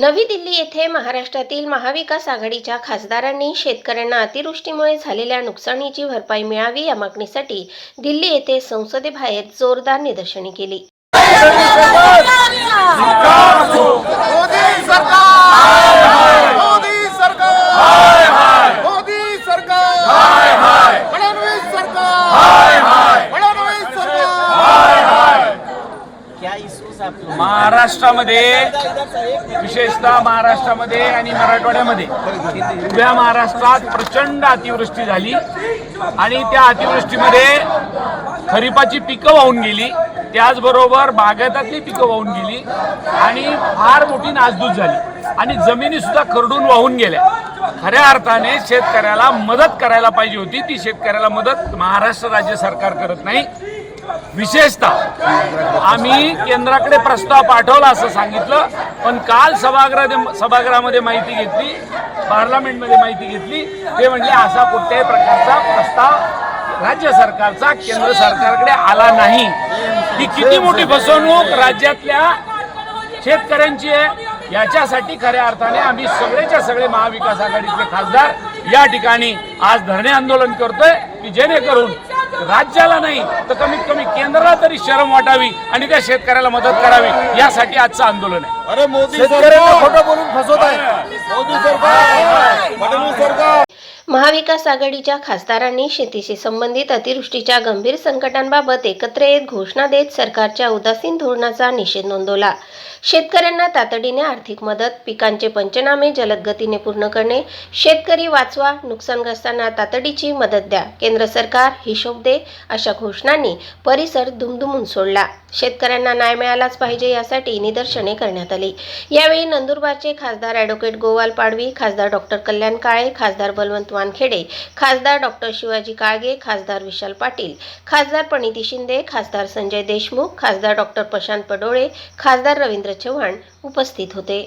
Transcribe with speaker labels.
Speaker 1: नवी दिल्ली येथे महाराष्ट्रातील महाविकास आघाडीच्या खासदारांनी शेतकऱ्यांना अतिवृष्टीमुळे झालेल्या नुकसानीची भरपाई मिळावी या मागणीसाठी दिल्ली येथे संसदेबाहेर जोरदार निदर्शने केली।
Speaker 2: महाराष्ट्रामध्ये विशेषतः महाराष्ट्रामध्ये आणि मराठवाड्यामध्ये उभ्या महाराष्ट्रात प्रचंड अतिवृष्टी झाली आणि त्या अतिवृष्टीमध्ये खरीपाची पिकं वाहून गेली, त्याचबरोबर बागायतातली पिकं वाहून गेली आणि फार मोठी नासधूस झाली आणि जमिनी सुद्धा खरडून वाहून गेल्या। खऱ्या अर्थाने शेतकऱ्याला मदत करायला पाहिजे होती, ती शेतकऱ्याला मदत महाराष्ट्र राज्य सरकार करत नाही। विशेषतः आम्ही केंद्राकडे प्रस्ताव पाठवला असं सांगितलं, पण काल सभागृहामध्ये माहिती घेतली, पार्लमेंटमध्ये माहिती घेतली, ते म्हणजे असा कुठल्याही प्रकारचा प्रस्ताव राज्य सरकारचा केंद्र सरकारकडे आला नाही। ही किती मोठी फसवणूक राज्यातल्या शेतकऱ्यांची आहे, याच्यासाठी खऱ्या अर्थाने आम्ही सगळेच्या सगळे महाविकास आघाडीचे खासदार या ठिकाणी आज धरणे आंदोलन करतोय की जेणेकरून राज्याला नाही तर कमीत कमी केंद्राला तरी शरम वाटावी आणि त्या शेतकऱ्याला मदत करावी, यासाठी आजचं आंदोलन आहे।
Speaker 3: अरे मोदी शेतकऱ्यांना खोटं बोलून फसवत आहे मोदी सरकार, फडणवीस सरकार।
Speaker 1: महाविकास आघाडीच्या खासदारांनी शेतीशी संबंधित अतिवृष्टीच्या गंभीर संकटांबाबत एकत्र येत घोषणा देत सरकारच्या उदासीन धोरणाचा निषेध नोंदवला। शेतकऱ्यांना तातडीने आर्थिक मदत, पिकांचे पंचनामे जलद गतीने पूर्ण करणे, शेतकरी वाचवा, नुकसानग्रस्तांना तातडीची मदत द्या, केंद्र सरकार हिशोब दे, अशा घोषणांनी परिसर दुमदुमून सोडला। शेतकऱ्यांना न्याय मिळालाच पाहिजे यासाठी निदर्शने करण्यात आली। यावेळी नंदुरबारचे खासदार ॲडव्होकेट गोवाल पाडवी, खासदार डॉक्टर कल्याण काळे, खासदार बलवंत वानखेडे, खासदार डॉक्टर शिवाजी काळगे, खासदार विशाल पाटील, खासदार प्रणिती शिंदे, खासदार संजय देशमुख, खासदार डॉक्टर प्रशांत पडोळे, खासदार रवींद्र चव्हाण उपस्थित होते।